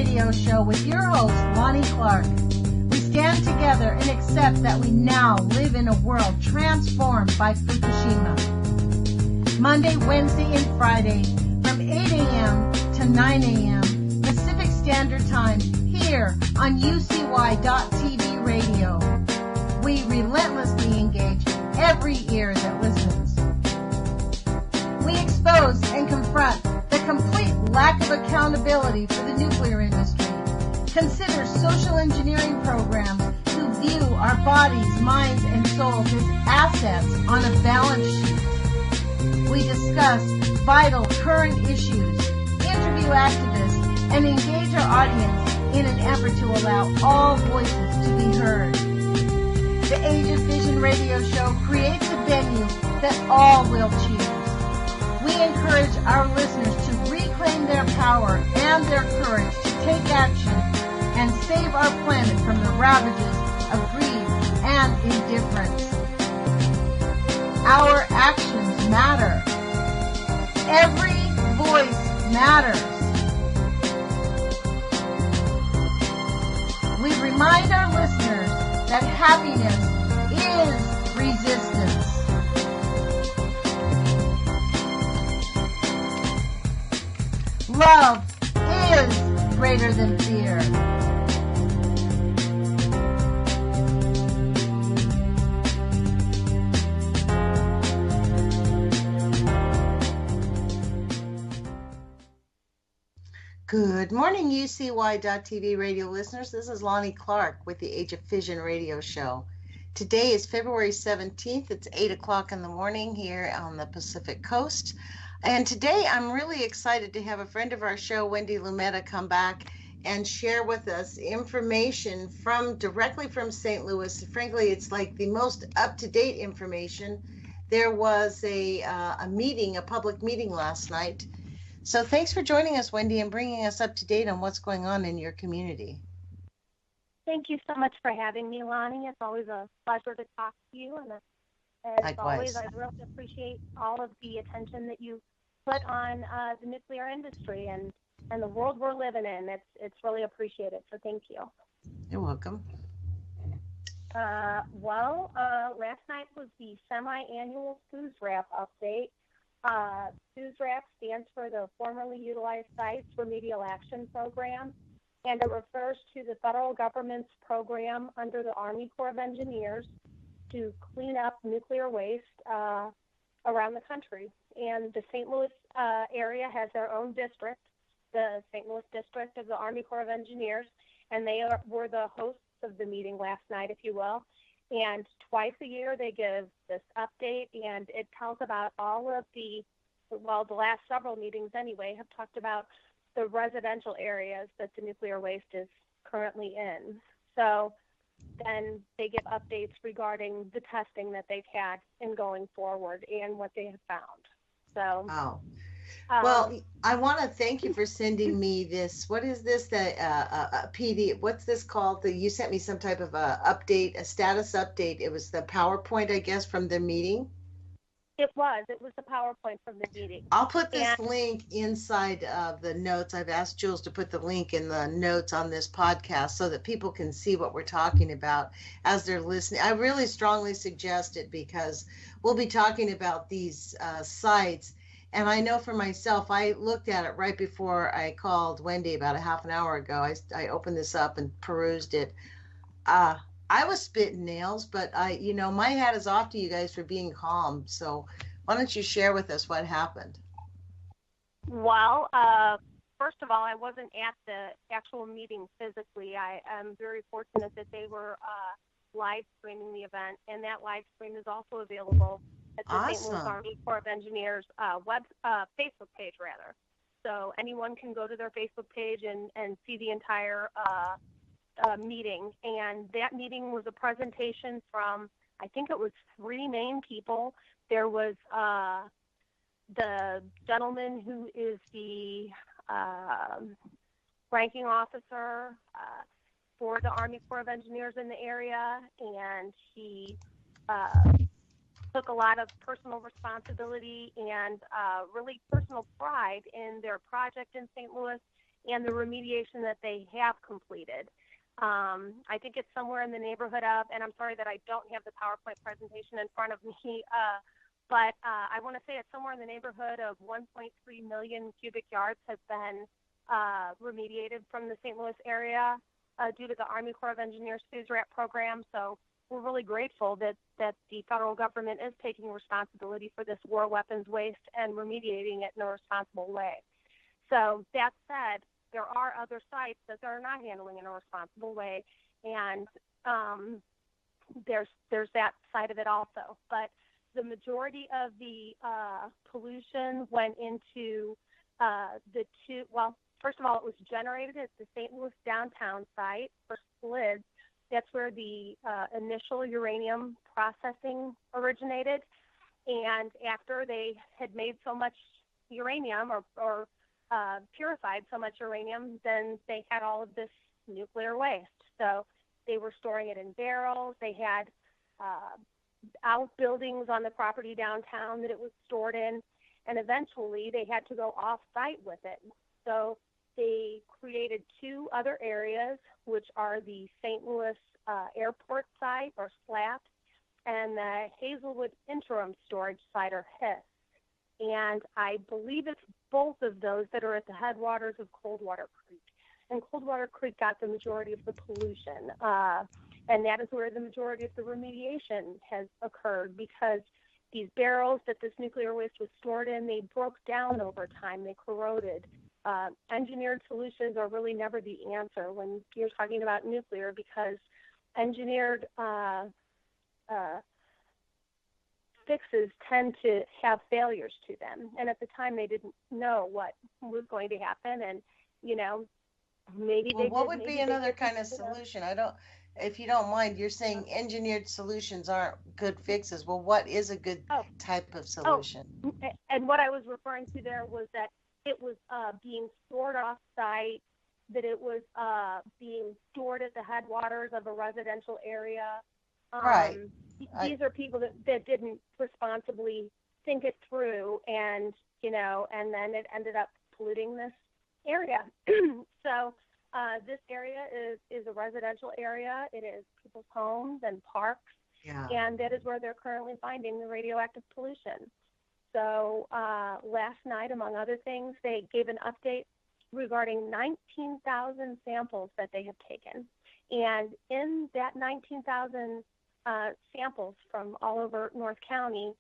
radio show with your host, Lonnie Clark. We stand together and accept that we now live in a world transformed by Fukushima. Monday, Wednesday, and Friday from 8 a.m. to 9 a.m. Pacific Standard Time here on UCY.TV radio. We relentlessly engage every ear that listens. We expose and confront the complete lack of accountability for the nuclear industry. Consider social engineering programs who view our bodies, minds, and souls as assets on a balance sheet. We discuss vital current issues, interview activists, and engage our audience in an effort to allow all voices to be heard. The Age of Fission radio show creates a venue that all will choose. We encourage our listeners to reclaim their power and their courage to take action and save our planet from the ravages of greed and indifference. Our actions matter. Every voice matters. We remind our listeners that happiness is resistance. Love is greater than fear. Good morning, UCY.TV radio listeners. This is Lonnie Clark with the Age of Fission radio show. Today is February 17th. It's 8 o'clock in the morning here on the Pacific Coast. And today I'm really excited to have a friend of our show, Wendy Lumetta, come back and share with us information directly from St. Louis. Frankly, it's like the most up-to-date information. There was a public meeting last night. So thanks for joining us, Wendy, and bringing us up to date on what's going on in your community. Thank you so much for having me, Lonnie. It's always a pleasure to talk to you. And as always, I really appreciate all of the attention that you put on the nuclear industry and the world we're living in. It's really appreciated, so thank you. You're welcome. Last night was the semi-annual SUSRAP update. SUSRAP stands for the Formerly Utilized Sites Remedial Action Program, and it refers to the federal government's program under the Army Corps of Engineers to clean up nuclear waste around the country. And the St. Louis area has their own district, the St. Louis District of the Army Corps of Engineers, and they were the hosts of the meeting last night, if you will. And twice a year they give this update, and it tells about all of the last several meetings anyway have talked about the residential areas that the nuclear waste is currently in. So then they give updates regarding the testing that they've had in going forward and what they have found. So, well, I want to thank you for sending me this. What is this? PD? What's this called? You sent me some type of update, a status update. It was the PowerPoint, I guess, from the meeting. It was the PowerPoint from the meeting. I'll put this link inside of the notes. I've asked Jules to put the link in the notes on this podcast so that people can see what we're talking about as they're listening. I really strongly suggest it because we'll be talking about these sites. And I know for myself, I looked at it right before I called Wendy about a half an hour ago. I opened this up and perused it. I was spitting nails, but my hat is off to you guys for being calm. So why don't you share with us what happened? Well, first of all, I wasn't at the actual meeting physically. I am very fortunate that they were live streaming the event, and that live stream is also available at the St. Louis Army Corps of Engineers Facebook page, rather. So anyone can go to their Facebook page and see the entire meeting. And that meeting was a presentation from, I think it was 3 main people. There was the gentleman who is the ranking officer for the Army Corps of Engineers in the area, and he took a lot of personal responsibility and really personal pride in their project in St. Louis and the remediation that they have completed. I think it's somewhere in the neighborhood of, and I'm sorry that I don't have the PowerPoint presentation in front of me, but I want to say it's somewhere in the neighborhood of 1.3 million cubic yards has been remediated from the St. Louis area due to the Army Corps of Engineers FUSRAP program. So we're really grateful that the federal government is taking responsibility for this war weapons waste and remediating it in a responsible way. So that said, there are other sites that they're not handling in a responsible way, and there's that side of it also. But the majority of the pollution went into first of all, it was generated at the St. Louis downtown site for SLIDS. That's where the initial uranium processing originated. And after they had made so much uranium or purified so much uranium, then they had all of this nuclear waste. So they were storing it in barrels. They had outbuildings on the property downtown that it was stored in. And eventually they had to go off-site with it. So they created two other areas, which are the St. Louis Airport site, or SLAP, and the Hazelwood Interim Storage Site, or HIS. And I believe it's both of those that are at the headwaters of Coldwater Creek. And Coldwater Creek got the majority of the pollution. And that is where the majority of the remediation has occurred, because these barrels that this nuclear waste was stored in, they broke down over time. They corroded. Engineered solutions are really never the answer when you're talking about nuclear, because engineered fixes tend to have failures to them. And at the time, they didn't know what was going to happen. And, maybe well, what would be another kind of solution? If you don't mind, you're saying engineered solutions aren't good fixes. Well, what is a good type of solution? And what I was referring to there was that it was being stored off-site, that it was being stored at the headwaters of a residential area. Right. These are people that didn't responsibly think it through, and then it ended up polluting this area. So this area is a residential area. It is people's homes and parks, and that is where they're currently finding the radioactive pollution. So last night, among other things, they gave an update regarding 19,000 samples that they have taken. And in that 19,000 samples from all over North County,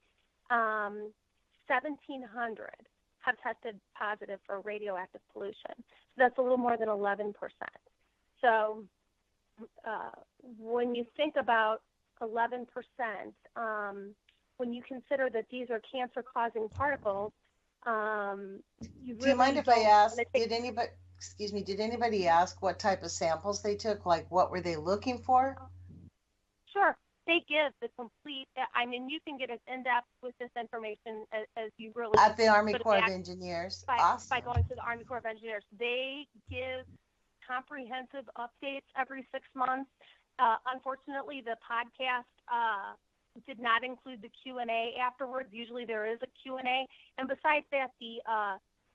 1,700 have tested positive for radioactive pollution. So that's a little more than 11%. So when you think about 11%, when you consider that these are cancer-causing particles, you really do you mind if I ask, did anybody ask what type of samples they took? Like, what were they looking for? Sure. They give the complete, you can get as in-depth with this information as you really at the Army Corps of Engineers. Awesome. By going to the Army Corps of Engineers. They give comprehensive updates every 6 months. Unfortunately, the podcast did not include the Q&A afterwards. Usually there is a Q&A. And besides that, the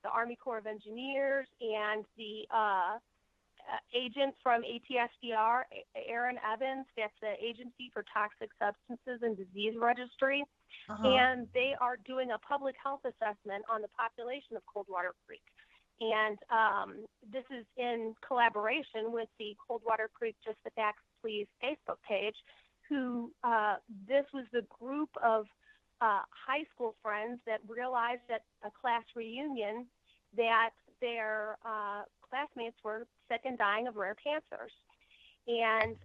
Army Corps of Engineers and the agent from ATSDR, Aaron Evans, that's the Agency for Toxic Substances and Disease Registry, and they are doing a public health assessment on the population of Coldwater Creek. And this is in collaboration with the Coldwater Creek Just the Facts Please Facebook page, who this was the group of high school friends that realized at a class reunion that their classmates were sick and dying of rare cancers. And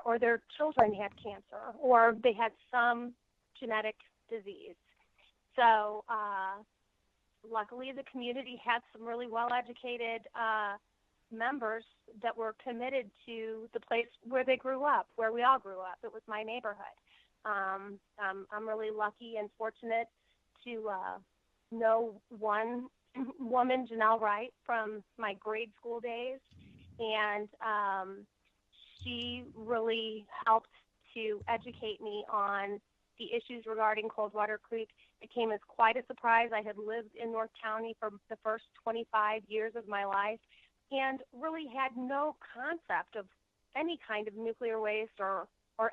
or their children had cancer, or they had some genetic disease. So luckily the community had some really well-educated members that were committed to the place where they grew up, where we all grew up. It was my neighborhood. I'm really lucky and fortunate to know one woman, Janelle Wright, from my grade school days, and she really helped to educate me on the issues regarding Coldwater Creek, it came as quite a surprise. I had lived in North County for the first 25 years of my life and really had no concept of any kind of nuclear waste or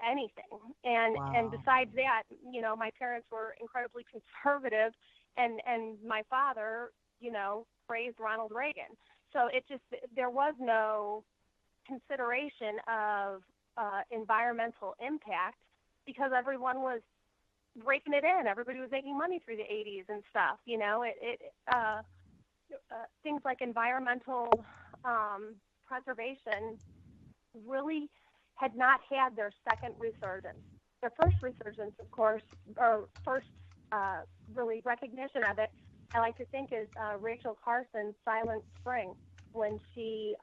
anything. And besides that, you know, my parents were incredibly conservative, and my father, you know, praised Ronald Reagan. So it just, there was no consideration of environmental impact because everyone was raking it in. Everybody was making money through the 80s and stuff. You know, things like environmental preservation really had not had their second resurgence. Their first resurgence, of course, or first really recognition of it, I like to think, is Rachel Carson's Silent Spring, when she,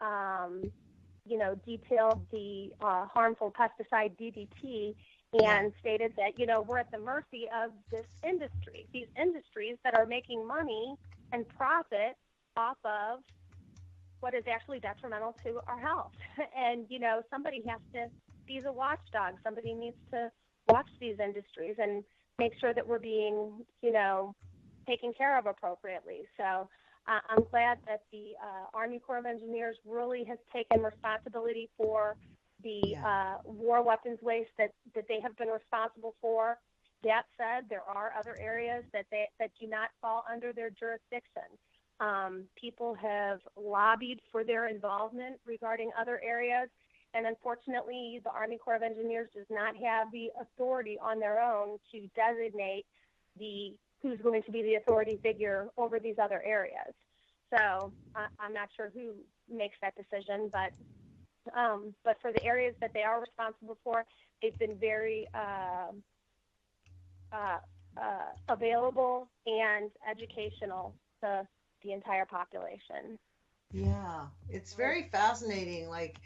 you know, detailed the harmful pesticide DDT and stated that, you know, we're at the mercy of this industry, these industries that are making money and profit off of what is actually detrimental to our health. And, you know, somebody has to be the watchdog. Somebody needs to watch these industries and make sure that we're being, you know, taken care of appropriately. So I'm glad that the Army Corps of Engineers really has taken responsibility for the war weapons waste that they have been responsible for. That said, there are other areas that do not fall under their jurisdiction. People have lobbied for their involvement regarding other areas, and unfortunately, the Army Corps of Engineers does not have the authority on their own to designate who's going to be the authority figure over these other areas. So I'm not sure who makes that decision, but for the areas that they are responsible for, they've been very available and educational to the entire population. Yeah, it's very fascinating. Like,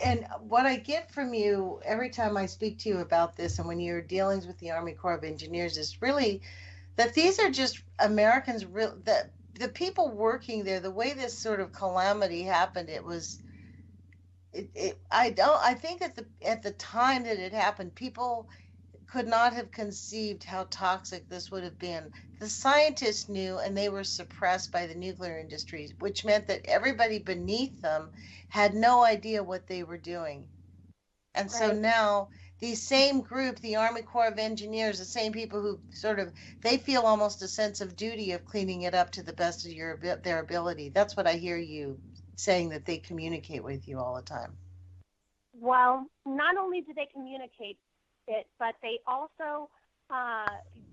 and what I get from you every time I speak to you about this, and when you're dealing with the Army Corps of Engineers, is really that these are just Americans. That the people working there, the way this sort of calamity happened, it was. I think at the time that it happened, people could not have conceived how toxic this would have been. The scientists knew, and they were suppressed by the nuclear industries, which meant that everybody beneath them had no idea what they were doing. And so now the same group, the Army Corps of Engineers, the same people who sort of, they feel almost a sense of duty of cleaning it up to the best of their ability. That's what I hear you saying, that they communicate with you all the time. Well, not only do they communicate it, but they also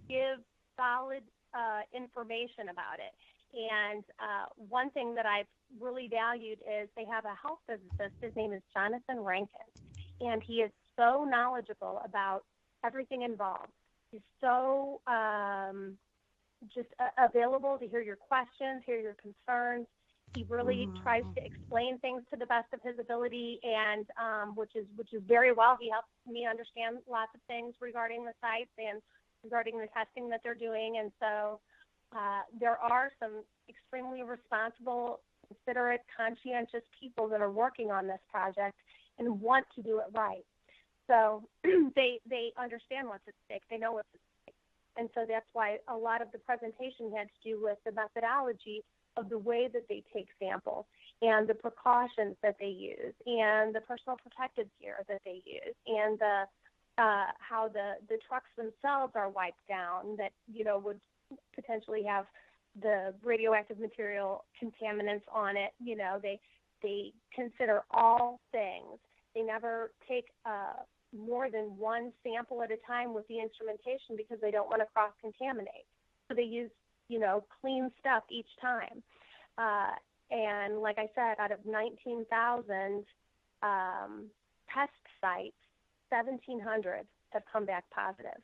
give solid information about it. And one thing that I've really valued is they have a health physicist. His name is Jonathan Rankin, and he is so knowledgeable about everything involved. He's so just available to hear your questions, hear your concerns. He really tries to explain things to the best of his ability, and which is very well. He helps me understand lots of things regarding the sites and regarding the testing that they're doing. And so there are some extremely responsible, considerate, conscientious people that are working on this project and want to do it right. So they understand what's at stake. They know what's at stake. And so that's why a lot of the presentation had to do with the methodology of the way that they take samples and the precautions that they use and the personal protective gear that they use and how the trucks themselves are wiped down that, you know, would potentially have the radioactive material contaminants on it. You know, they consider all things. They never take more than one sample at a time with the instrumentation because they don't want to cross-contaminate. So they use, you know, clean stuff each time. And like I said, out of 19,000 test sites, 1,700 have come back positive.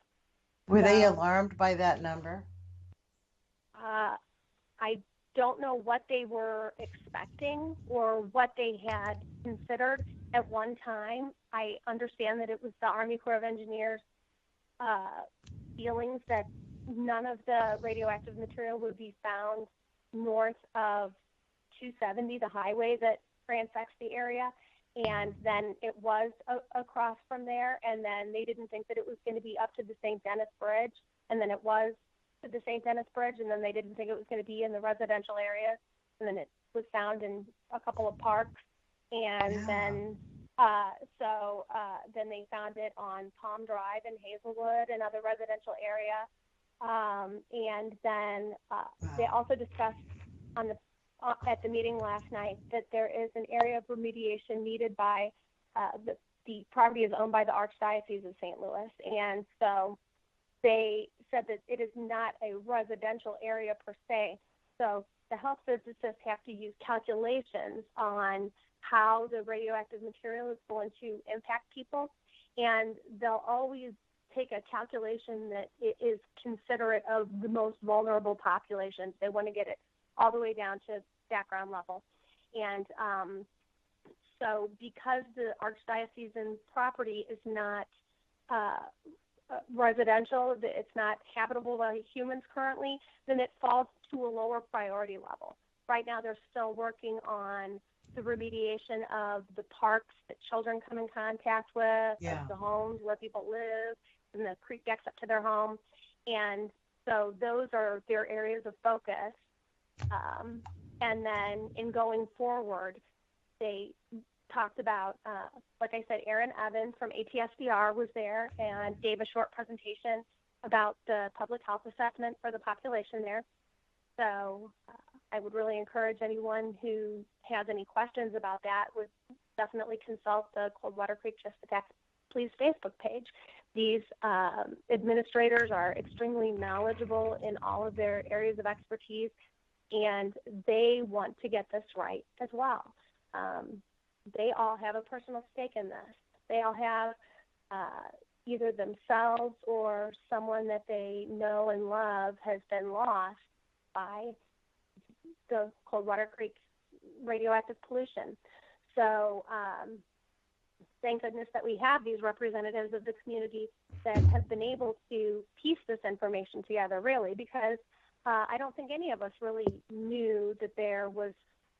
Were they alarmed by that number? I don't know what they were expecting or what they had considered at one time. I understand that it was the Army Corps of Engineers' feelings that none of the radioactive material would be found north of 270, the highway that transects the area. and then it was across from there, and then they didn't think that it was going to be up to the St. Denis Bridge, and then it was to the St. Denis Bridge, and then they didn't think it was going to be in the residential areas, and then it was found in a couple of parks, and then then they found it on Palm Drive in Hazelwood, another residential area, and then they also discussed at the meeting last night that there is an area of remediation needed by the property is owned by the Archdiocese of St. Louis, and so they said that it is not a residential area per se. So the health physicists have to use calculations on how the radioactive material is going to impact people, and they'll always take a calculation that is considerate of the most vulnerable populations. They want to get it all the way down to background level. And so because the Archdiocesan property is not residential, it's not habitable by humans currently, then it falls to a lower priority level. Right now they're still working on the remediation of the parks that children come in contact with, of the homes where people live, and the creek backs up to their home. And so those are their areas of focus. And then in going forward, they talked about, like I said, Aaron Evans from ATSDR was there and gave a short presentation about the public health assessment for the population there. So I would really encourage anyone who has any questions about that would definitely consult the Coldwater Creek Just Attack Please Facebook page. These administrators are extremely knowledgeable in all of their areas of expertise, and they want to get this right as well. They all have a personal stake in this. They all have either themselves or someone that they know and love has been lost by the Coldwater Creek radioactive pollution. So thank goodness that we have these representatives of the community that have been able to piece this information together, really, because I don't think any of us really knew that there was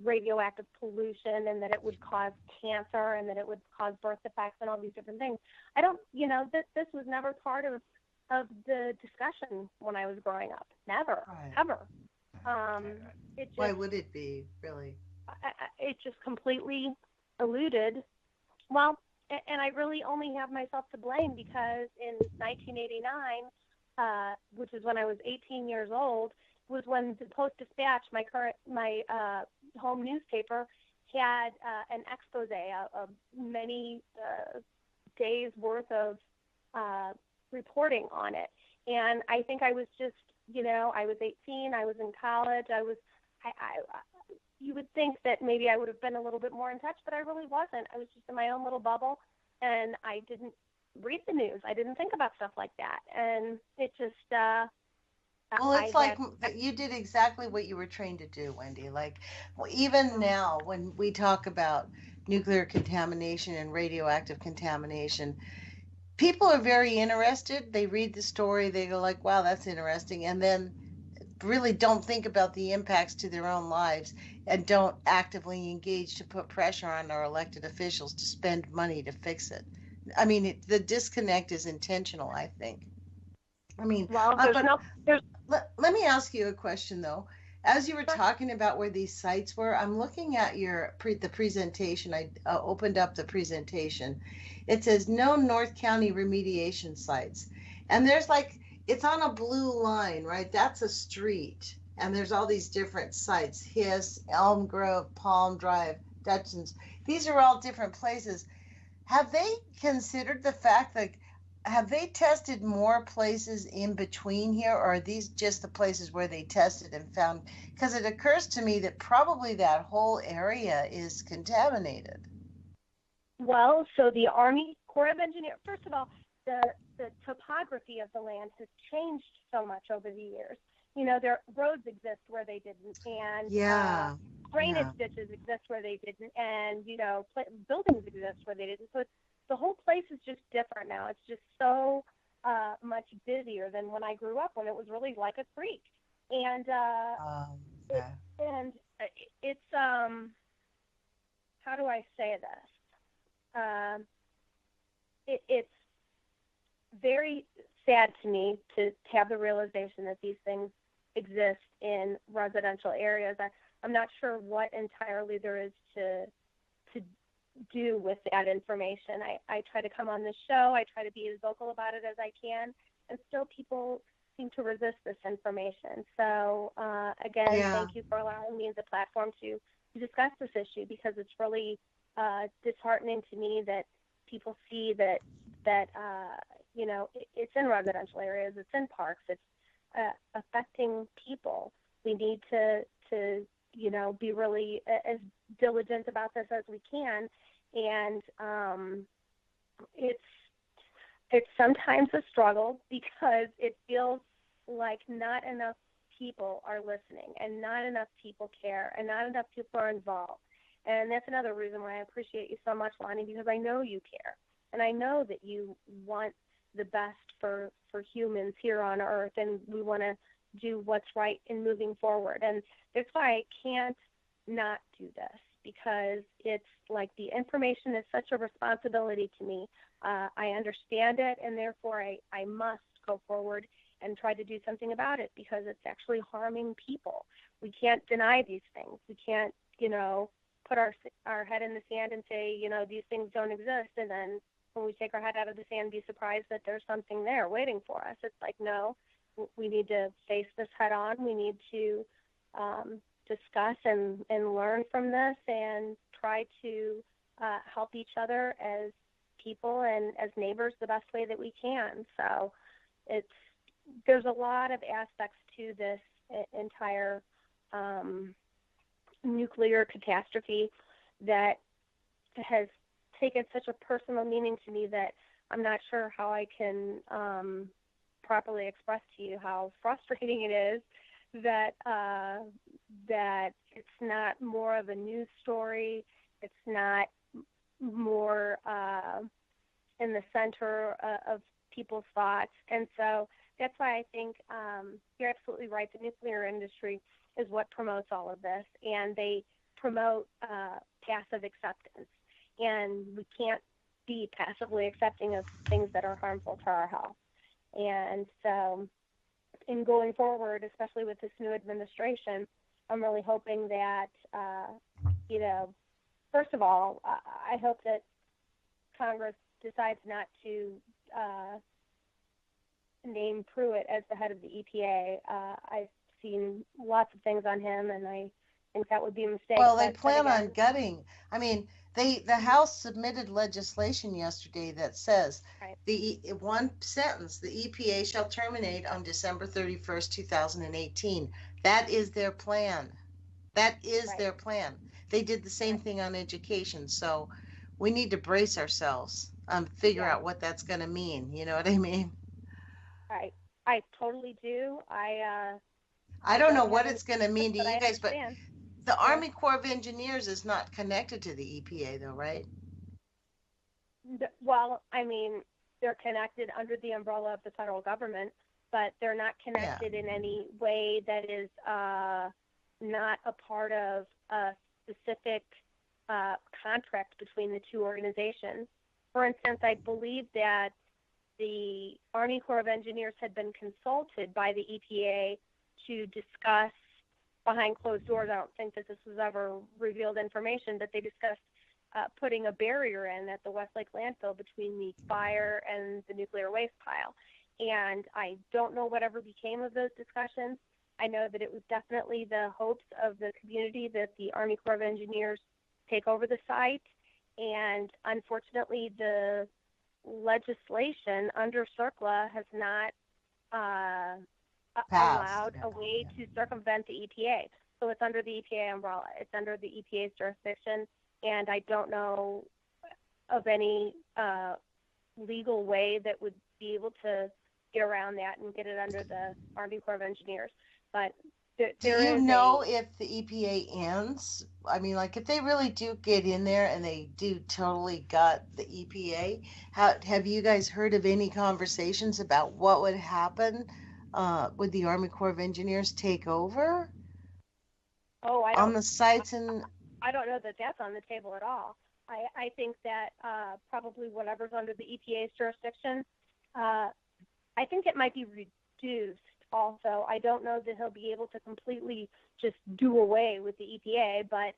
radioactive pollution and that it would cause cancer and that it would cause birth defects and all these different things. I don't, this was never part of the discussion when I was growing up. Never, ever. It just, why would it be, really? It just completely eluded. Well, and I really only have myself to blame because in 1989, which is when I was 18 years old, was when the Post-Dispatch, my home newspaper, had an expose of many days worth of reporting on it. And I think I was just, I was 18, I was in college, you would think that maybe I would have been a little bit more in touch, but I really wasn't. I was just in my own little bubble, and I didn't read the news. I didn't think about stuff like that. And it just... well, it's you did exactly what you were trained to do, Wendy. Even now, when we talk about nuclear contamination and radioactive contamination, people are very interested. They read the story, they go like, wow, that's interesting, and then really don't think about the impacts to their own lives and don't actively engage to put pressure on our elected officials to spend money to fix it. I mean, the disconnect is intentional, I think. I mean, well, let me ask you a question, though. As you were talking about where these sites were, I'm looking at the presentation. I opened up the presentation. It says no North County remediation sites. And there's it's on a blue line, right? That's a street. And there's all these different sites, Hiss, Elm Grove, Palm Drive, Dutchins. These are all different places. Have they considered the fact that, have they tested more places in between here, or are these just the places where they tested and found? Because it occurs to me that probably that whole area is contaminated. Well, so the Army Corps of Engineers, first of all, the topography of the land has changed so much over the years. Their roads exist where they didn't, and drainage ditches exist where they didn't, and buildings exist where they didn't. So the whole place is just different now. It's just so much busier than when I grew up, when it was really like a creek. And it's how do I say this? um, it's very sad to me to have the realization that these things exist in residential areas. I'm not sure what entirely there is to do with that information. I try to come on this show. I try to be as vocal about it as I can, and still people seem to resist this information. So again, Yeah. thank you for allowing me the platform to discuss this issue, because it's really disheartening to me that people see that it's in residential areas, it's in parks, it's affecting people. We need to be really as diligent about this as we can, and it's sometimes a struggle because it feels like not enough people are listening and not enough people care and not enough people are involved. And that's another reason why I appreciate you so much, Lonnie, because I know you care. And I know that you want the best for humans here on Earth, and we want to do what's right in moving forward. And that's why I can't not do this, because it's like the information is such a responsibility to me. I understand it, and therefore I must go forward and try to do something about it, because it's actually harming people. We can't deny these things. We can't, put our head in the sand and say, these things don't exist, and then when we take our head out of the sand, be surprised that there's something there waiting for us. It's like, no, we need to face this head on. We need to discuss and learn from this and try to help each other as people and as neighbors the best way that we can. So there's a lot of aspects to this entire nuclear catastrophe that has taken such a personal meaning to me that I'm not sure how I can properly express to you how frustrating it is that it's not more of a news story. It's not more in the center of people's thoughts. And so that's why I think you're absolutely right. The nuclear industry is what promotes all of this, and they promote passive acceptance. And we can't be passively accepting of things that are harmful to our health. And so in going forward, especially with this new administration, I'm really hoping that, first of all, I hope that Congress decides not to name Pruitt as the head of the EPA. I've seen lots of things on him, and I think that would be a mistake. Well, they plan on gutting. I mean, the House submitted legislation yesterday that says one sentence, the EPA shall terminate on December 31st, 2018. That is their plan. That is their plan. They did the same thing on education. So we need to brace ourselves, figure out what that's going to mean. You know what I mean? Right. I totally do. I don't know what it's going to mean to you guys, but the Army Corps of Engineers is not connected to the EPA, though, right? Well, I mean, they're connected under the umbrella of the federal government, but they're not connected in any way that is not a part of a specific contract between the two organizations. For instance, I believe that the Army Corps of Engineers had been consulted by the EPA to discuss behind closed doors. I don't think that this was ever revealed information, but they discussed putting a barrier in at the Westlake landfill between the fire and the nuclear waste pile. And I don't know whatever became of those discussions. I know that it was definitely the hopes of the community that the Army Corps of Engineers take over the site. And unfortunately, the legislation under CERCLA has not allowed a way to circumvent the EPA. So it's under the EPA umbrella. It's under the EPA's jurisdiction, and I don't know of any legal way that would be able to get around that and get it under the Army Corps of Engineers. But do you know if the EPA ends? I mean, like if they really do get in there and they do totally gut the EPA, have you guys heard of any conversations about what would happen? Would the Army Corps of Engineers take over? Oh, on the sites? And I don't know that that's on the table at all. I think that probably whatever's under the EPA's jurisdiction, I think it might be reduced also. I don't know that he'll be able to completely just do away with the EPA, but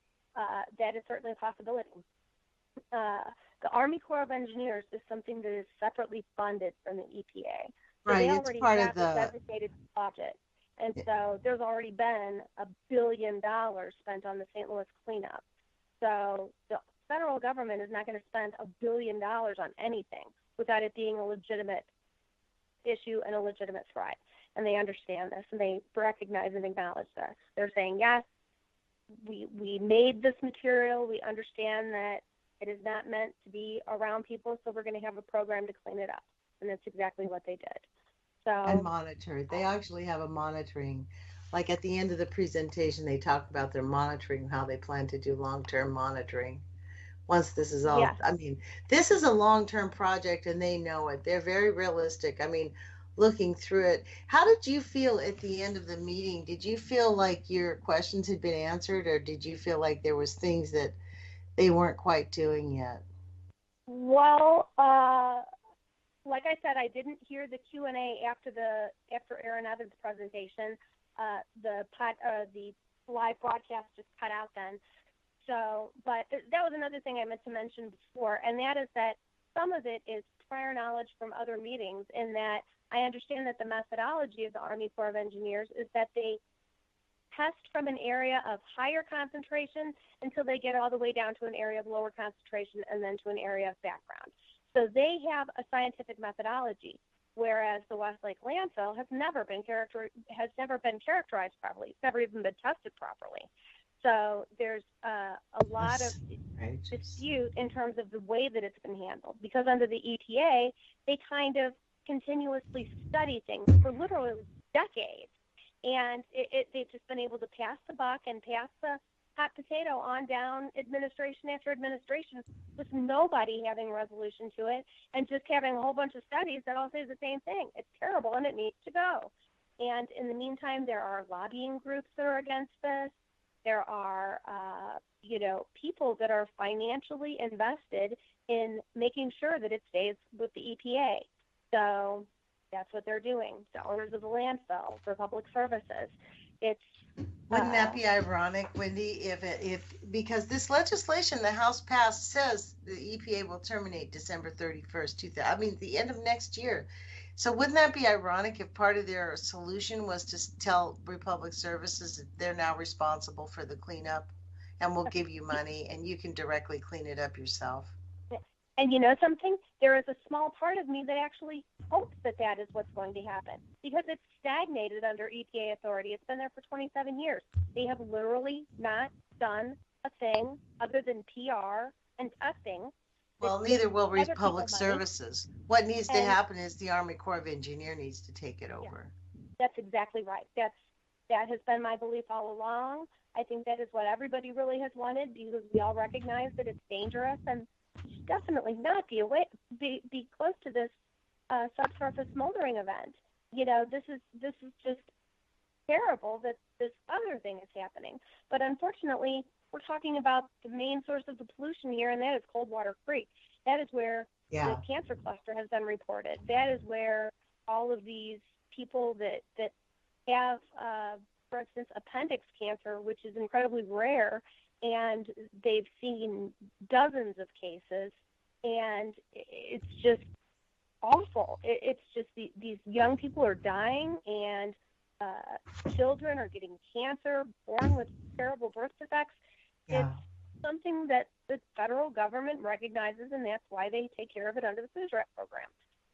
that is certainly a possibility. The Army Corps of Engineers is something that is separately funded from the EPA. So right, they it's already part have of the a designated budget. And so there's already been $1 billion spent on the St. Louis cleanup. So the federal government is not going to spend $1 billion on anything without it being a legitimate issue and a legitimate threat. And they understand this, and they recognize and acknowledge this. They're saying, yes, we made this material. We understand that it is not meant to be around people, so we're going to have a program to clean it up. And that's exactly what they did. So, and monitor. They actually have a monitoring. Like at the end of the presentation, they talk about their monitoring, how they plan to do long-term monitoring. Once this is all, yes. I mean, this is a long-term project and they know it. They're very realistic. I mean, looking through it, how did you feel at the end of the meeting? Did you feel like your questions had been answered, or did you feel like there was things that they weren't quite doing yet? Well, like I said, I didn't hear the Q&A after Aaron Evans' presentation. The live broadcast just cut out then. So, but that was another thing I meant to mention before, and that is that some of it is prior knowledge from other meetings, in that I understand that the methodology of the Army Corps of Engineers is that they test from an area of higher concentration until they get all the way down to an area of lower concentration and then to an area of background. So they have a scientific methodology, whereas the Westlake landfill has never been characterized properly. It's never even been tested properly. So there's a lot of dispute in terms of the way that it's been handled, because under the EPA, they kind of continuously study things for literally decades. And they've just been able to pass the buck and pass the hot potato on down administration after administration, with nobody having resolution to it, and just having a whole bunch of studies that all say the same thing. It's terrible and it needs to go. And in the meantime, there are lobbying groups that are against this. There are, people that are financially invested in making sure that it stays with the EPA. So that's what they're doing. The owners of the landfill, for public services. Wouldn't that be ironic, Wendy, because this legislation the House passed says the EPA will terminate December 31st, 2000, the end of next year. So wouldn't that be ironic if part of their solution was to tell Republic Services that they're now responsible for the cleanup, and we'll give you money and you can directly clean it up yourself? And you know something? There is a small part of me that actually hopes that that is what's going to happen, because it's stagnated under EPA authority. It's been there for 27 years. They have literally not done a thing other than PR and testing. Well, neither will Public Services. What needs to happen is the Army Corps of Engineers needs to take it over. Yeah, that's exactly right. That has been my belief all along. I think that is what everybody really has wanted, because we all recognize that it's dangerous, and definitely not be close to this subsurface smoldering event. This is just terrible that this other thing is happening. But unfortunately, we're talking about the main source of the pollution here, and that is Coldwater Creek. That is where the cancer cluster has been reported. That is where all of these people that have, for instance, appendix cancer, which is incredibly rare, and they've seen dozens of cases, and it's just awful. It's just these young people are dying, and children are getting cancer, born with terrible birth defects. Yeah. It's something that the federal government recognizes, and that's why they take care of it under the Food Wrap program.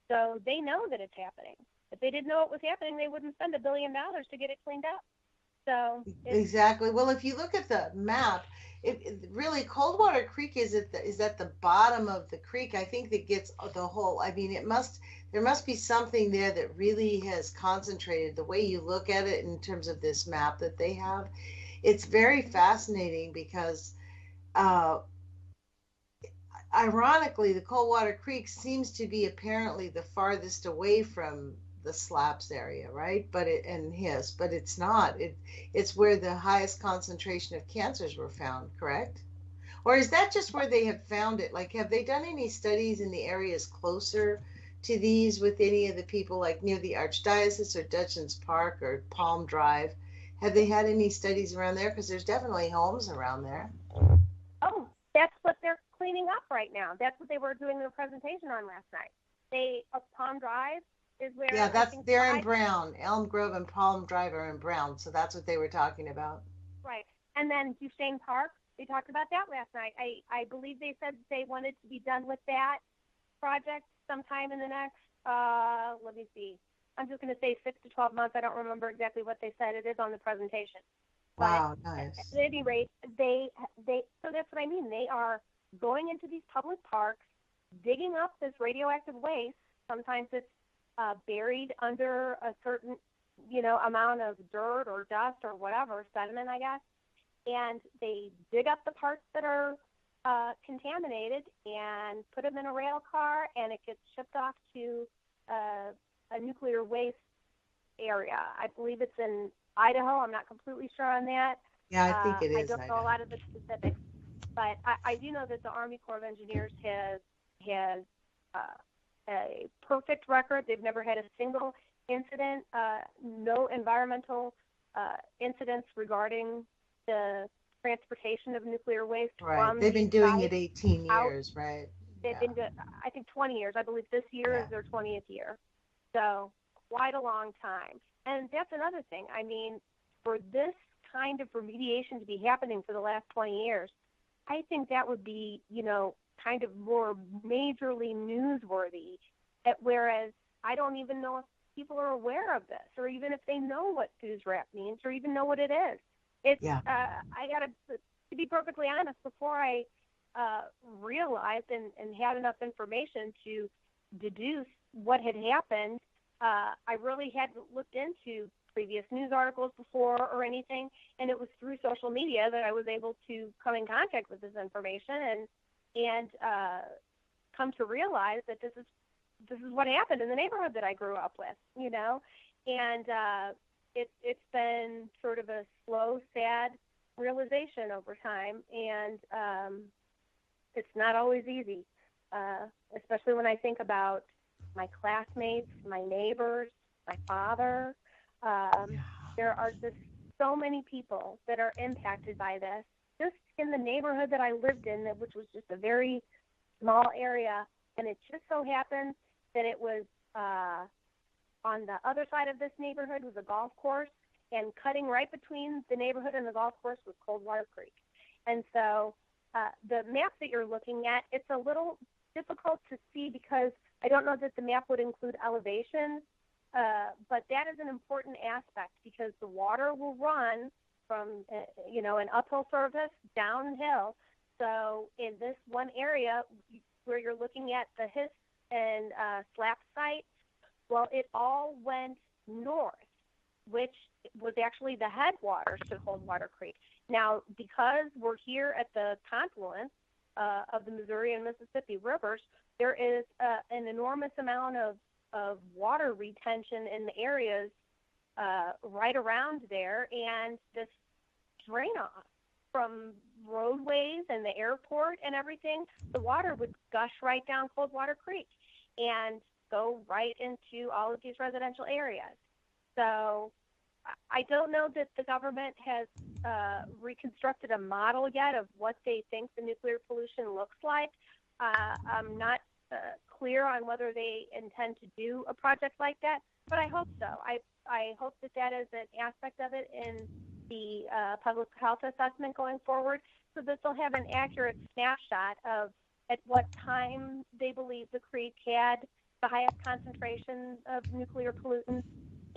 So they know that it's happening. If they didn't know it was happening, they wouldn't spend $1 billion to get it cleaned up. So exactly. Well, if you look at the map, really Coldwater Creek is at the bottom of the creek. I think that gets the whole. There must be something there that really has concentrated. The way you look at it in terms of this map that they have, it's very fascinating, because ironically, the Coldwater Creek seems to be apparently the farthest away from the SLAPS area, right? But it's not. It's where the highest concentration of cancers were found, correct? Or is that just where they have found it? Like, have they done any studies in the areas closer to these with any of the people, like near the Archdiocese or Dutchins Park or Palm Drive? Have they had any studies around there? Because there's definitely homes around there. Oh, that's what they're cleaning up right now. That's what they were doing their presentation on last night. Palm Drive is where Yeah, I that's think they're in Brown. Elm Grove and Palm Drive are in Brown, so that's what they were talking about. right. And then Duchesne Park, they talked about that last night. I believe they said they wanted to be done with that project sometime in the next, let me see. I'm just going to say 6 to 12 months. I don't remember exactly what they said. It is on the presentation. But Wow, at nice. any rate, so that's what I mean. They are going into these public parks, digging up this radioactive waste. Sometimes it's buried under a certain, amount of dirt or dust or whatever, sediment, I guess. And they dig up the parts that are contaminated and put them in a rail car, and it gets shipped off to a nuclear waste area. I believe it's in Idaho. I'm not completely sure on that. Yeah, I think it I is don't know a Idaho. lot of the specifics, but I do know that the Army Corps of Engineers has a perfect record. They've never had a single incident, no environmental incidents regarding the transportation of nuclear waste Right. from They've these been doing it sites 18 out. years, right? They've Yeah. been doing, I think, 20 years. I believe this year Yeah. is their 20th year. So quite a long time. And that's another thing. I mean, for this kind of remediation to be happening for the last 20 years, I think that would be, kind of more majorly newsworthy. Whereas I don't even know if people are aware of this, or even if they know what Sue's rap means, or even know what it is. It's Yeah. I gotta, to be perfectly honest, before I realized and had enough information to deduce what had happened, I really hadn't looked into previous news articles before or anything, and it was through social media that I was able to come in contact with this information and come to realize that this is what happened in the neighborhood that I grew up with, and it's been sort of a slow, sad realization over time, and it's not always easy, especially when I think about my classmates, my neighbors, my father. There are just so many people that are impacted by this. Just in the neighborhood that I lived in, which was just a very small area, and it just so happened that it was on the other side of this neighborhood was a golf course, and cutting right between the neighborhood and the golf course was Coldwater Creek. And so the map that you're looking at, it's a little difficult to see because I don't know that the map would include elevations, but that is an important aspect because the water will run from, an uphill surface downhill. So in this one area where you're looking at the Hiss and Slap site, well, it all went north, which was actually the headwaters to Coldwater Creek. Now, because we're here at the confluence of the Missouri and Mississippi rivers, there is an enormous amount of water retention in the areas right around there, and this drain-off from roadways and the airport and everything, the water would gush right down Coldwater Creek and go right into all of these residential areas. So I don't know that the government has reconstructed a model yet of what they think the nuclear pollution looks like. I'm not clear on whether they intend to do a project like that, but I hope so. I hope that is an aspect of it in the public health assessment going forward, so this will have an accurate snapshot of at what time they believe the creek had the highest concentration of nuclear pollutants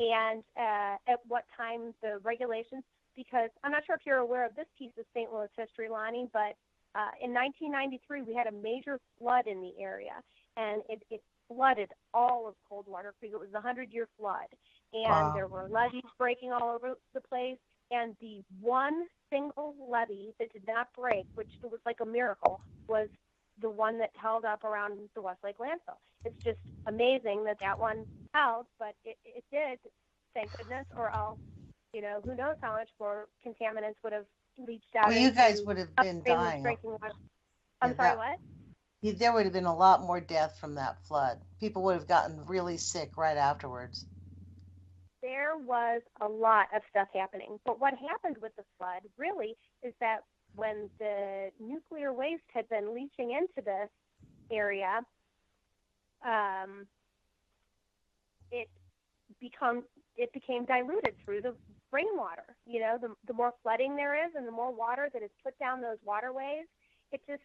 and at what time the regulations, because I'm not sure if you're aware of this piece of St. Louis history, Lonnie, but in 1993 we had a major flood in the area, and it flooded all of Coldwater Creek. It was a 100-year flood, and Wow. there were levees breaking all over the place, and the one single levee that did not break, which was like a miracle, was the one that held up around the Westlake landfill. It's just amazing that one held, but it did, thank goodness, or else, who knows how much more contaminants would have leached out Well, you guys into would have been upstream dying. drinking water. Yeah, I'm sorry, what? there would have been a lot more death from that flood. People would have gotten really sick right afterwards. There was a lot of stuff happening. But what happened with the flood really is that when the nuclear waste had been leaching into this area, um, it it became diluted through the rainwater. You know, the more flooding there is and the more water that is put down those waterways, it just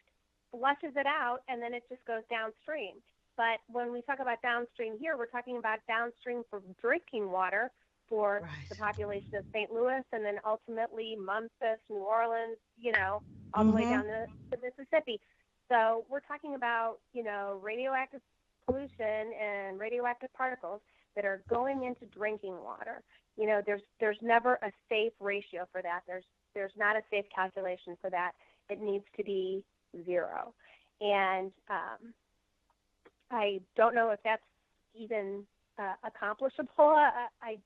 flushes it out and then it just goes downstream. But when we talk about downstream here, we're talking about downstream for drinking water for Right. the population of St. Louis and then ultimately Memphis, New Orleans, you know, all the way Mm-hmm. down to Mississippi. So we're talking about, you know, radioactive pollution and radioactive particles that are going into drinking water. You know, there's never a safe ratio for that. There's not a safe calculation for that. It needs to be zero. And I don't know if that's even accomplishable. I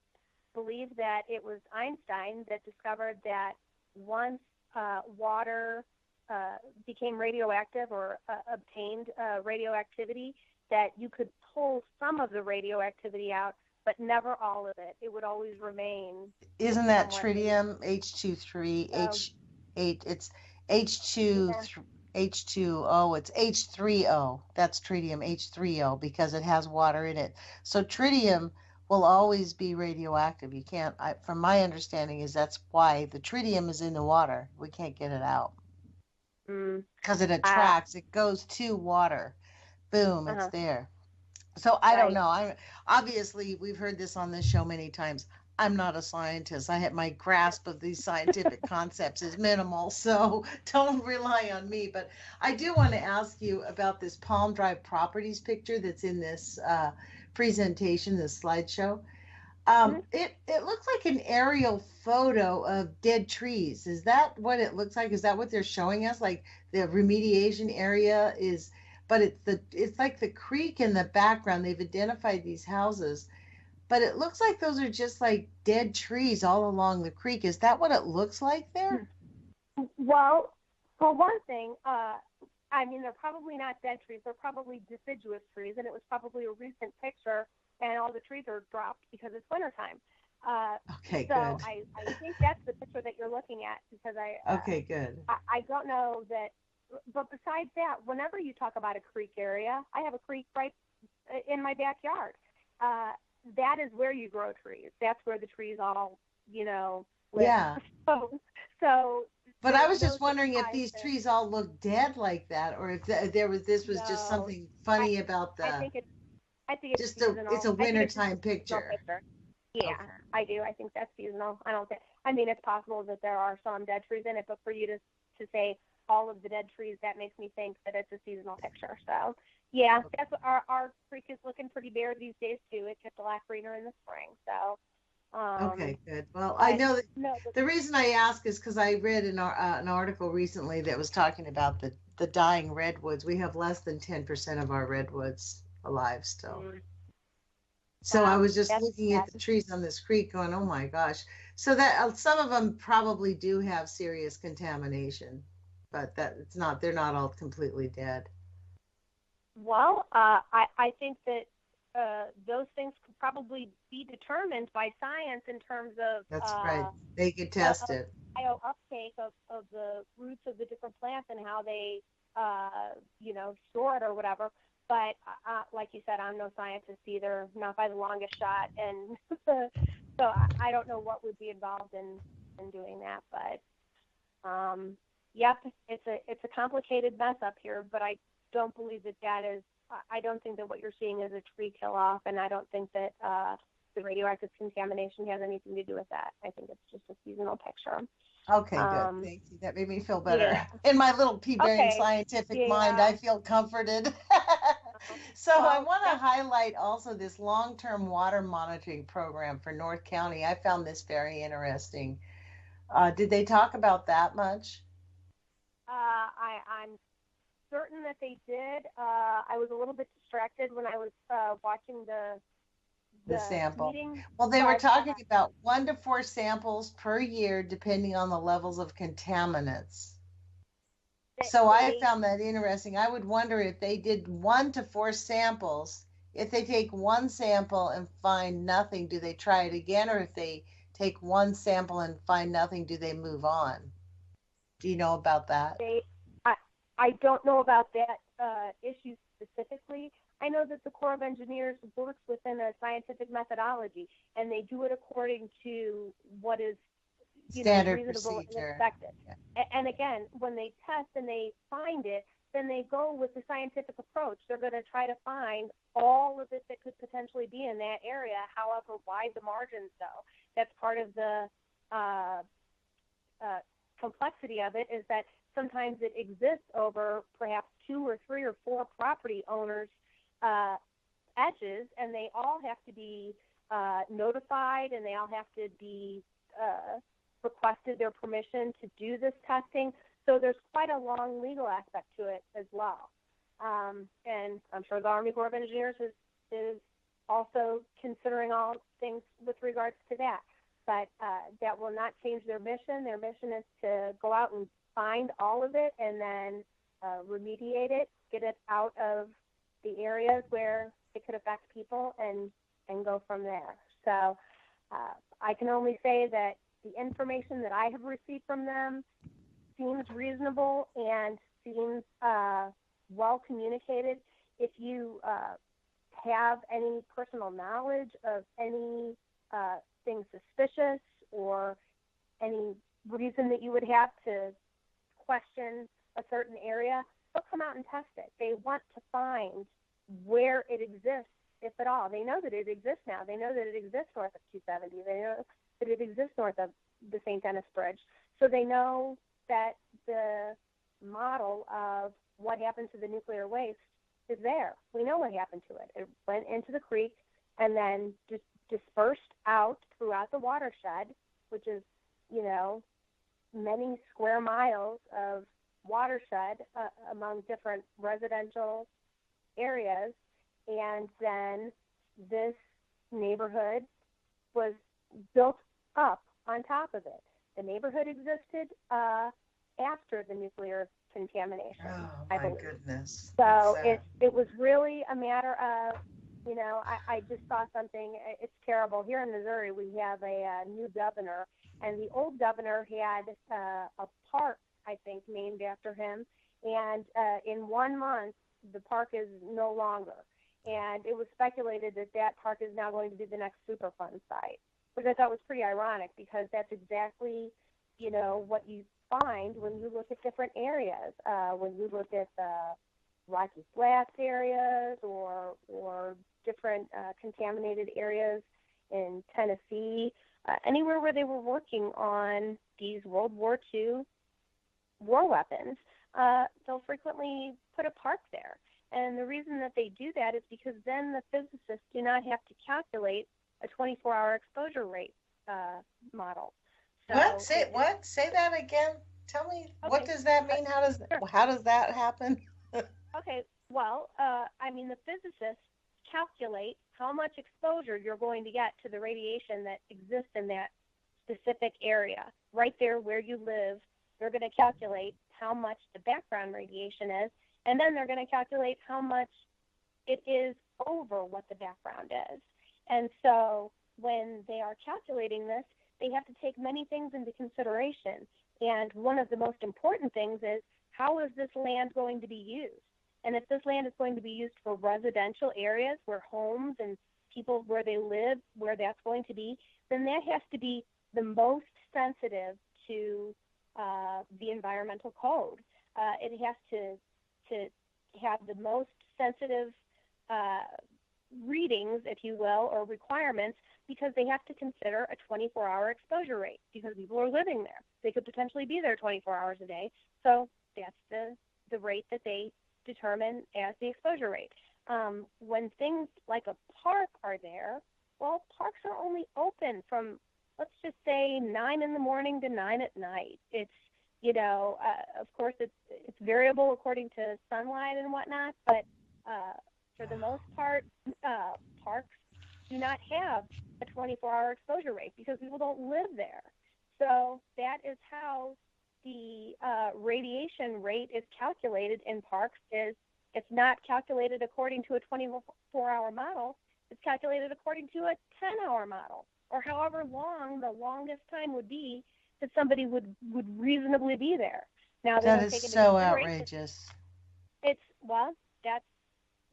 believe that it was Einstein that discovered that once water became radioactive or obtained radioactivity, that you could pull some of the radioactivity out, but never all of it. It would always remain. Isn't that somewhat. tritium H23 So, H8? It's H2 yeah. H2O. It's H3O. That's tritium H3O because it has water in it. So tritium will always be radioactive. You can't. From my understanding, is that's why the tritium is in the water. We can't get it out Mm, because it uh, attracts. It goes to water. Boom, it's uh-huh, there. So I don't right. know. I'm obviously we've heard this on this show many times. I'm not a scientist. I have my grasp of these scientific concepts is minimal, so don't rely on me. But I do want to ask you about this Palm Drive Properties picture that's in this presentation, this slideshow. Mhm. It looks like an aerial photo of dead trees. Is that what it looks like? Is that what they're showing us? Like the remediation area is, but it's like the creek in the background. They've identified these houses, but it looks like those are just like dead trees all along the creek. Is that what it looks like there? Well, for one thing, I mean, they're probably not dead trees. They're probably deciduous trees, and it was probably a recent picture, and all the trees are dropped because it's wintertime. Uh, Okay, so good. I think that's the picture that you're looking at because Okay, good. I don't know that. But besides that, whenever you talk about a creek area, I have a creek right in my backyard. Uh, that is where you grow trees. That's where the trees all, you know, live. Yeah. So, so But I there's was no just wondering if surprise these there. trees all look dead like that, or if there was this was just No, something I funny about I the think it's just it's seasonal. a I think it's just wintertime a seasonal picture. picture. Yeah, Okay. I do. I think that's seasonal. I don't think. I mean, it's possible that there are some dead trees in it, but for you to say all of the dead trees, that makes me think that it's a seasonal picture. So yeah, that's our creek is looking pretty bare these days too. It gets a lot greener in the spring. So, Okay, good. Well, I but know that no, the reason I ask is because I read an article recently that was talking about the dying redwoods. We have less than 10% of our redwoods alive still. So I wow, was just that's looking at sad. the trees on this creek going, oh my gosh. So that some of them probably do have serious contamination, but that it's not, they're not all completely dead. Well, I think that those things could probably be determined by science in terms of That's right. They could test of it. bio uptake of the roots of the different plants and how they you know, store it or whatever. But like you said, I'm no scientist either, not by the longest shot, and so I don't know what would be involved in doing that. But yep, it's a complicated mess up here. But I don't believe that that is. I don't think that what you're seeing is a tree kill off, and I don't think that the radioactive contamination has anything to do with that. I think it's just a seasonal picture. Okay, good. Um, Thank you. That made me feel better. yeah. In my little pea brain Okay. scientific mind, Yeah. I feel comforted. So I Well, want to that's highlight also this long-term water monitoring program for North County. I found this very interesting. Did they talk about that much? I'm certain that they did. I was a little bit distracted when I was watching the sample. meeting. Well, they were talking about 1 to 4 samples per year, depending on the levels of contaminants. So I found that interesting. I would wonder if they did 1 to 4 samples. If they take one sample and find nothing, do they try it again? Or if they take one sample and find nothing, do they move on? Do you know about that? I don't know about that issue specifically. I know that the Corps of Engineers works within a scientific methodology, and they do it according to what is Standard reasonable procedure. and expected. Yeah. And again, when they test and they find it, then they go with the scientific approach. They're going to try to find all of it that could potentially be in that area, however wide the margins go. That's part of the complexity of it, is that sometimes it exists over perhaps 2 or 3 or 4 property owners' edges, and they all have to be notified, and they all have to be requested their permission to do this testing. So there's quite a long legal aspect to it as well. And I'm sure the Army Corps of Engineers is also considering all things with regards to that. But that will not change their mission. Their mission is to go out and find all of it and then remediate it, get it out of the areas where it could affect people, and go from there. So I can only say that the information that I have received from them seems reasonable and seems well communicated. If you have any personal knowledge of any thing suspicious or any reason that you would have to question a certain area, they'll come out and test it. They want to find where it exists, if at all. They know that it exists now. They know that it exists north of 270. They know that it exists north of the St. Denis Bridge. So they know that the model of what happened to the nuclear waste is there. We know what happened to it. It went into the creek and then just dispersed out throughout the watershed, which is, many square miles of watershed among different residential areas. And then this neighborhood was built up on top of it. The neighborhood existed after the nuclear contamination. Oh, I my believe. goodness. So it was really a matter of, I just saw something. It's terrible. Here in Missouri, we have a new governor, and the old governor had a park, I think, named after him. And in 1 month, the park is no longer. And it was speculated that that park is now going to be the next Superfund site, which I thought was pretty ironic, because that's exactly, what you find when you look at different areas. When you look at the Rocky Flats areas or different contaminated areas in Tennessee, anywhere where they were working on these World War II war weapons, they'll frequently put a park there. And the reason that they do that is because then the physicists do not have to calculate a 24-hour exposure rate model. So what? Say that again. Tell me, okay. What does that mean? How does that happen? Okay. Well, the physicists calculate how much exposure you're going to get to the radiation that exists in that specific area. Right there where you live, they're going to calculate how much the background radiation is, and then they're going to calculate how much it is over what the background is. And so when they are calculating this, they have to take many things into consideration. And one of the most important things is, how is this land going to be used? And if this land is going to be used for residential areas where homes and people where they live, where that's going to be, then that has to be the most sensitive to the environmental code. It has to have the most sensitive readings, if you will, or requirements, because they have to consider a 24-hour exposure rate, because people are living there. They could potentially be there 24 hours a day. So that's the rate that they determine as the exposure rate. When things like a park are there, well, parks are only open from, let's just say, 9 in the morning to 9 at night. It's, of course, it's variable according to sunlight and whatnot, but for the most part, parks do not have a 24-hour exposure rate because people don't live there. So that is how the radiation rate is calculated in parks. It's not calculated according to a 24-hour model. It's calculated according to a 10-hour model, or however long the longest time would be that somebody would reasonably be there. Now, that is so outrageous.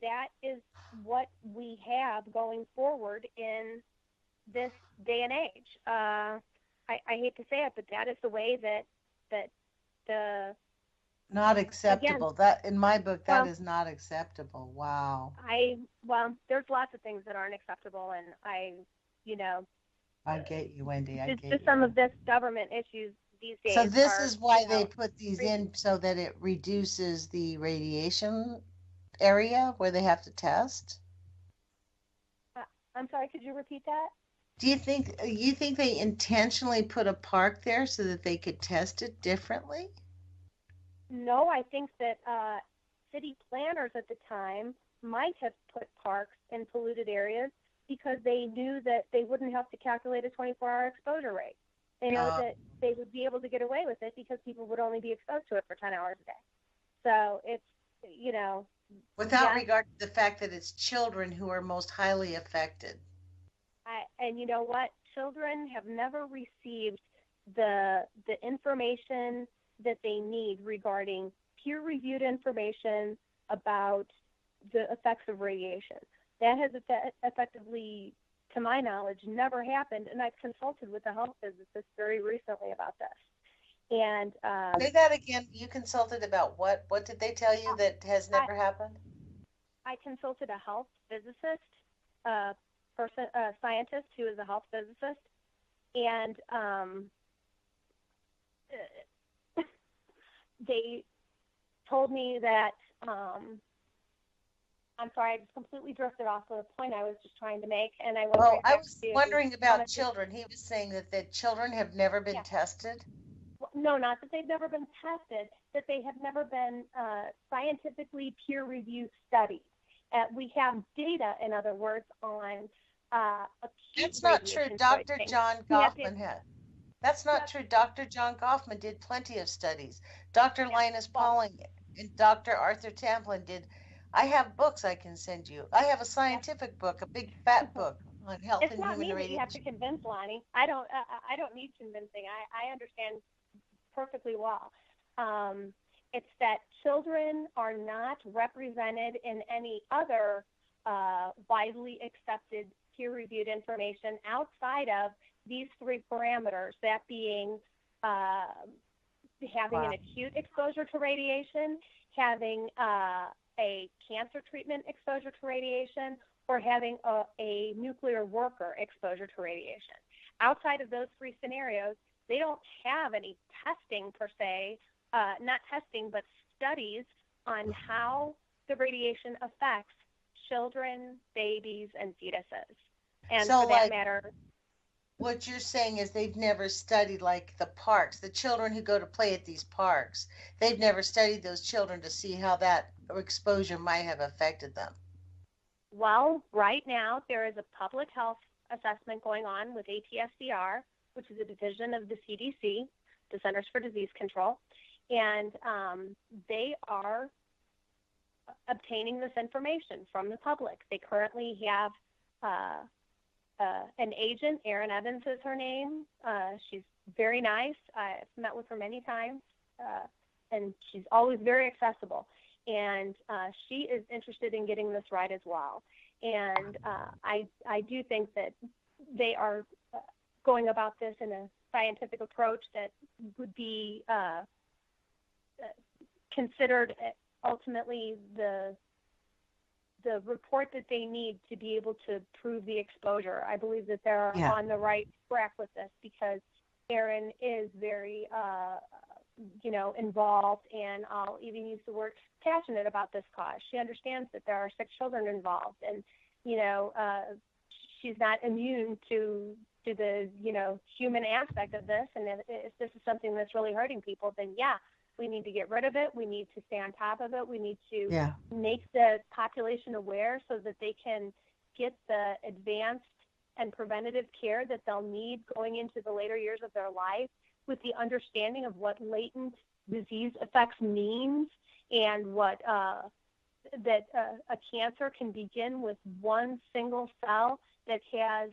That is what we have going forward in this day and age. I hate to say it, but that is the way that the not acceptable. Again, that in my book, that is not acceptable. Wow. There's lots of things that aren't acceptable, and I get you, Wendy. I get just some of this government issues these days. So this is why they put these in, so that it reduces the radiation area where they have to test. I'm sorry, could you repeat that? Do you think they intentionally put a park there so that they could test it differently? No, I think that city planners at the time might have put parks in polluted areas because they knew that they wouldn't have to calculate a 24-hour exposure rate. They know that they would be able to get away with it because people would only be exposed to it for 10 hours a day. So it's, without regard to the fact that it's children who are most highly affected. And you know what? Children have never received the information that they need regarding peer-reviewed information about the effects of radiation. That has effectively, to my knowledge, never happened, and I've consulted with a health physicist very recently about this. And say that again. You consulted about what? What did they tell you that has never happened? I consulted a health physicist, a scientist who is a health physicist, and they told me that. I'm sorry, I just completely drifted off of the point I was just trying to make, and I went right back I was wondering about children. He was saying that children have never been tested. No, not that they've never been tested, that they have never been scientifically peer-reviewed studied. We have data, in other words, on That's not true. Dr. John Goffman had. That's not true. Dr. John Goffman did plenty of studies. Dr. Linus Pauling and Dr. Arthur Tamplin did. I have books I can send you. I have a scientific book, a big fat book on health and human radiation. It's not me that you have to convince, Lonnie. I don't need convincing. I understand perfectly well. It's that children are not represented in any other widely accepted peer-reviewed information outside of these three parameters, that being having an acute exposure to radiation, having a cancer treatment exposure to radiation, or having a nuclear worker exposure to radiation. Outside of those three scenarios, they don't have any testing per se, not testing, but studies on how the radiation affects children, babies, and fetuses. And so for that matter, what you're saying is they've never studied like the parks, the children who go to play at these parks. They've never studied those children to see how that exposure might have affected them. Well, right now there is a public health assessment going on with ATSDR, which is a division of the CDC, the Centers for Disease Control, and they are obtaining this information from the public. They currently have an agent, Erin Evans is her name. She's very nice. I've met with her many times, and she's always very accessible. And she is interested in getting this right as well. And I do think that they are going about this in a scientific approach that would be considered ultimately the report that they need to be able to prove the exposure. I believe that they're on the right track with this because Erin is very, involved, and I'll even use the word passionate about this cause. She understands that there are 6 children involved, and, she's not immune to the, human aspect of this. And if this is something that's really hurting people, then we need to get rid of it. We need to stay on top of it. We need to make the population aware so that they can get the advanced and preventative care that they'll need going into the later years of their life, with the understanding of what latent disease effects means, and what that a cancer can begin with one single cell that has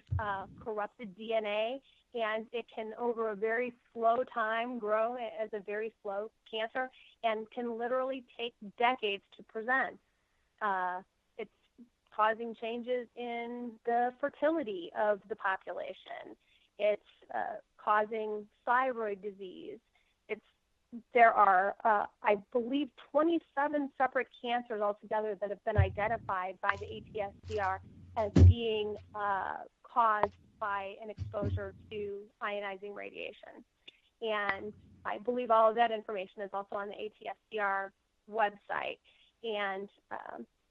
corrupted DNA, and it can, over a very slow time, grow as a very slow cancer and can literally take decades to present. It's causing changes in the fertility of the population. It's causing thyroid disease. There are, I believe, 27 separate cancers altogether that have been identified by the ATSCR as being caused by an exposure to ionizing radiation. And I believe all of that information is also on the ATSCR website. And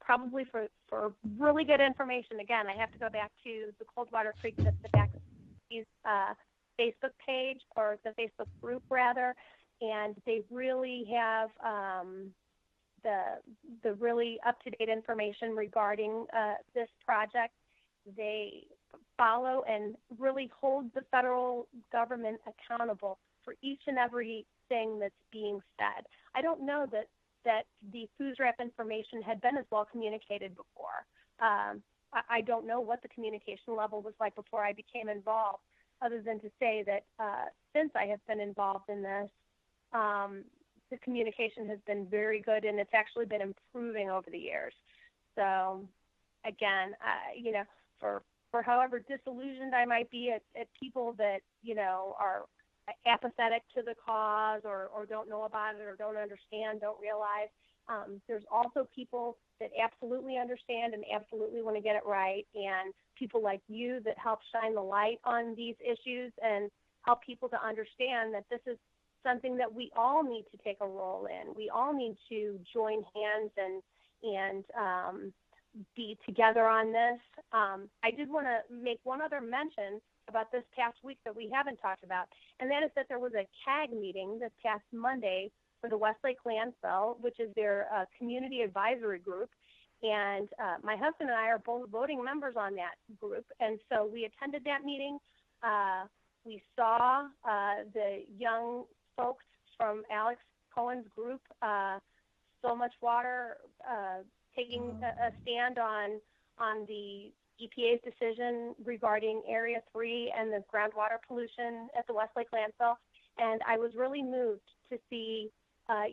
probably for really good information, again, I have to go back to the Coldwater Creek Vaccines Facebook page, or the Facebook group, rather. And they really have the really up-to-date information regarding this project. They follow and really hold the federal government accountable for each and every thing that's being said. I don't know that the FUSRAP information had been as well communicated before. I don't know what the communication level was like before I became involved, other than to say that since I have been involved in this, the communication has been very good, and it's actually been improving over the years. So, again, for however disillusioned I might be at people that, are apathetic to the cause, or don't know about it, or don't understand, don't realize, there's also people that absolutely understand and absolutely want to get it right, and people like you that help shine the light on these issues and help people to understand that this is something that we all need to take a role in. We all need to join hands and be together on this. I did want to make one other mention about this past week that we haven't talked about, and that is that there was a CAG meeting this past Monday for the Westlake Landfill, which is their community advisory group. And my husband and I are both voting members on that group, and so we attended that meeting. We saw the young folks from Alex Cohen's group, So Much Water, taking a stand on the EPA's decision regarding Area 3 and the groundwater pollution at the Westlake landfill. And I was really moved to see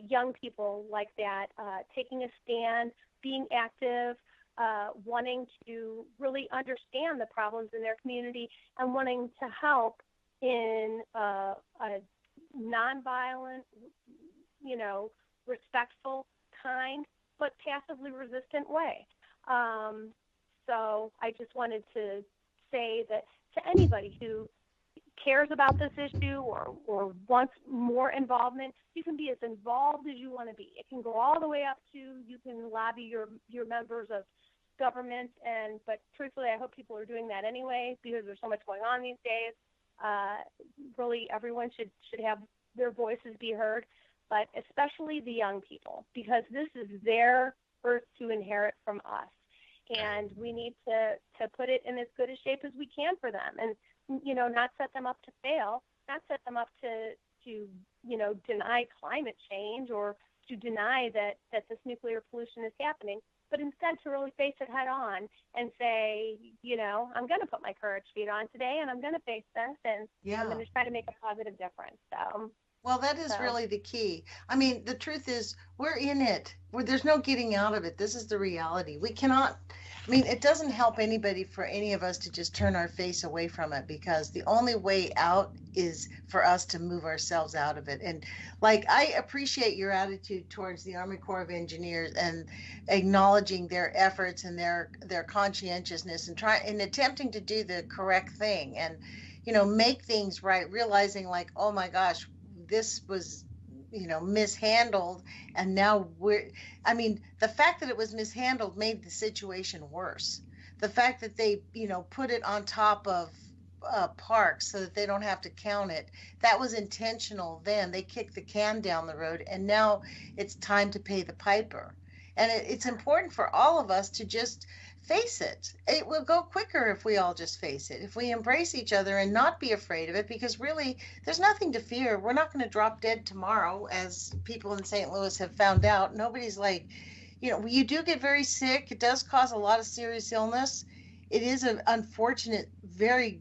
young people like that taking a stand, being active, wanting to really understand the problems in their community, and wanting to help in a nonviolent, respectful, kind, but passively resistant way. So I just wanted to say that to anybody who cares about this issue or wants more involvement, you can be as involved as you want to be. It can go all the way up to, you can lobby your members of government, but truthfully, I hope people are doing that anyway, because there's so much going on these days. Really, everyone should have their voices be heard, but especially the young people, because this is their earth to inherit from us. And we need to put it in as good a shape as we can for them, and not set them up to fail, not set them up to deny climate change or to deny that this nuclear pollution is happening, but instead to really face it head on and say, I'm going to put my courage feet on today, and I'm going to face this, and I'm going to try to make a positive difference. So. Well, that is really the key. I mean, the truth is, we're in it. There's no getting out of it. This is the reality. We cannot, it doesn't help anybody for any of us to just turn our face away from it, because the only way out is for us to move ourselves out of it. And I appreciate your attitude towards the Army Corps of Engineers and acknowledging their efforts and their conscientiousness and attempting to do the correct thing and, make things right, realizing oh my gosh, this was, mishandled. And now the fact that it was mishandled made the situation worse. The fact that they, put it on top of parks so that they don't have to count it, that was intentional then. They kicked the can down the road, and now it's time to pay the piper. And it's important for all of us to just face it. It will go quicker if we all just face it. If we embrace each other and not be afraid of it, because really there's nothing to fear. We're not going to drop dead tomorrow, as people in St. Louis have found out. Nobody's like, you do get very sick. It does cause a lot of serious illness. It is an unfortunate, very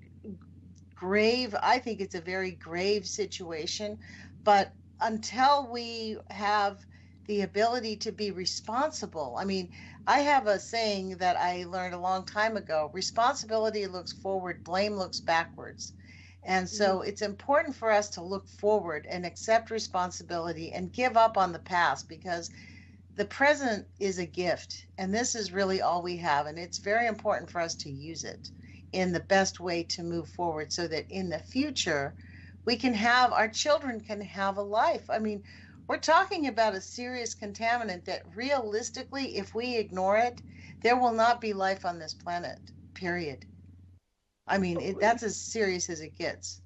grave, I think it's a very grave situation. But until we have the ability to be responsible, I mean, I have a saying that I learned a long time ago: responsibility looks forward, blame looks backwards. And so it's important for us to look forward and accept responsibility and give up on the past, because the present is a gift, and this is really all we have. And it's very important for us to use it in the best way to move forward, so that in the future our children can have a life. I mean, we're talking about a serious contaminant that realistically, if we ignore it, there will not be life on this planet, period. I mean, that's as serious as it gets.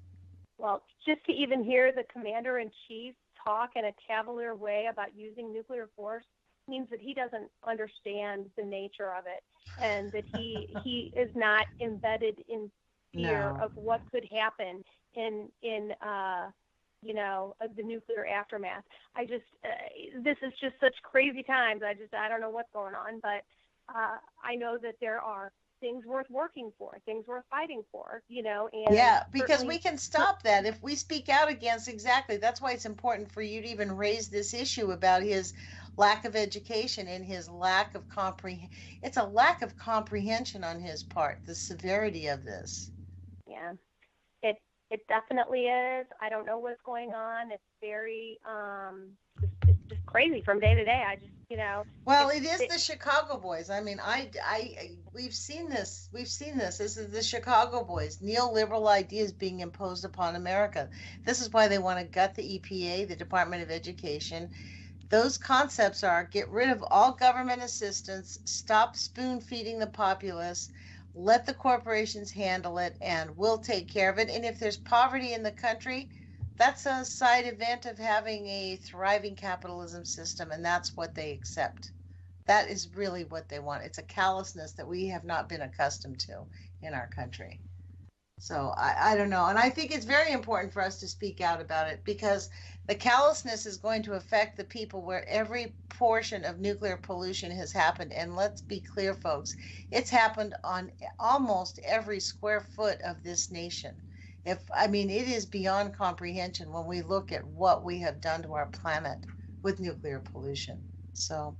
Well, just to even hear the commander-in-chief talk in a cavalier way about using nuclear force means that he doesn't understand the nature of it, and that he is not embedded in fear of what could happen in the nuclear aftermath. This is just such crazy times. I don't know what's going on, but I know that there are things worth working for, things worth fighting for, and because we can stop that if we speak out against. Exactly. That's why it's important for you to even raise this issue about his lack of education and his lack of it's a lack of comprehension on his part, the severity of this. Yeah, it definitely is. I don't know what's going on. It's very it's just crazy from day to day. Well, it is the Chicago boys. I mean, we've seen this. This is the Chicago boys. Neoliberal ideas being imposed upon America. This is why they want to gut the EPA, the Department of Education. Those concepts are: get rid of all government assistance, stop spoon feeding the populace, let the corporations handle it, and we'll take care of it. And if there's poverty in the country, that's a side event of having a thriving capitalism system, and that's what they accept. That is really what they want. It's a callousness that we have not been accustomed to in our country. So I don't know. And I think it's very important for us to speak out about it, because the callousness is going to affect the people where every portion of nuclear pollution has happened. And let's be clear, folks, it's happened on almost every square foot of this nation. It is beyond comprehension when we look at what we have done to our planet with nuclear pollution. So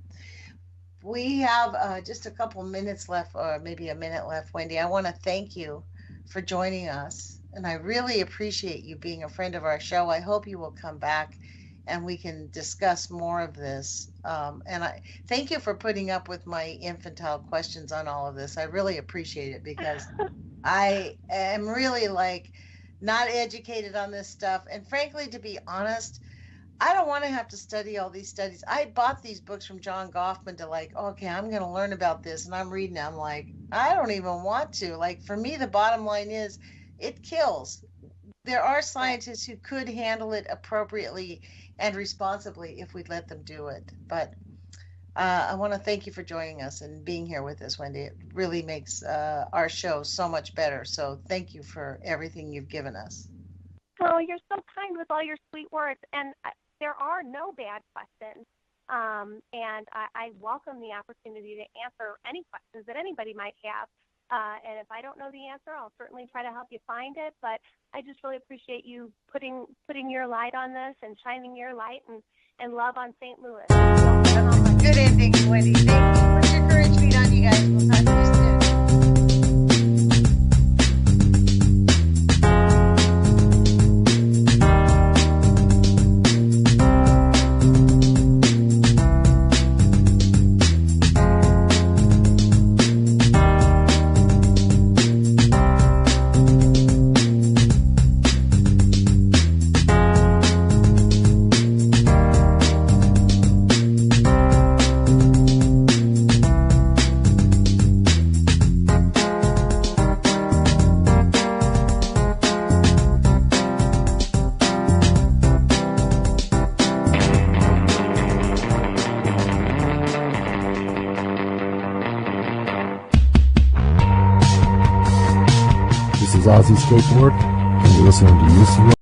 we have just a couple minutes left, or maybe a minute left. Wendy, I want to thank you for joining us, and I really appreciate you being a friend of our show. I hope you will come back and we can discuss more of this. And I thank you for putting up with my infantile questions on all of this. I really appreciate it, because I am really not educated on this stuff. And frankly, to be honest, I don't want to have to study all these studies. I bought these books from John Goffman to okay, I'm going to learn about this. And I'm reading it. I'm like, I don't even want to. For me, the bottom line is it kills. There are scientists who could handle it appropriately and responsibly if we'd let them do it. But I want to thank you for joining us and being here with us, Wendy. It really makes our show so much better. So thank you for everything you've given us. Oh, you're so kind with all your sweet words. And there are no bad questions. And I welcome the opportunity to answer any questions that anybody might have. And if I don't know the answer, I'll certainly try to help you find it. But I just really appreciate you putting your light on this and shining your light and love on St. Louis. Good ending, Wendy. Thank you. Put your courage feet on, you guys. We'll talk to you soon. is Ozzy Skateboard, and you're listening to UCO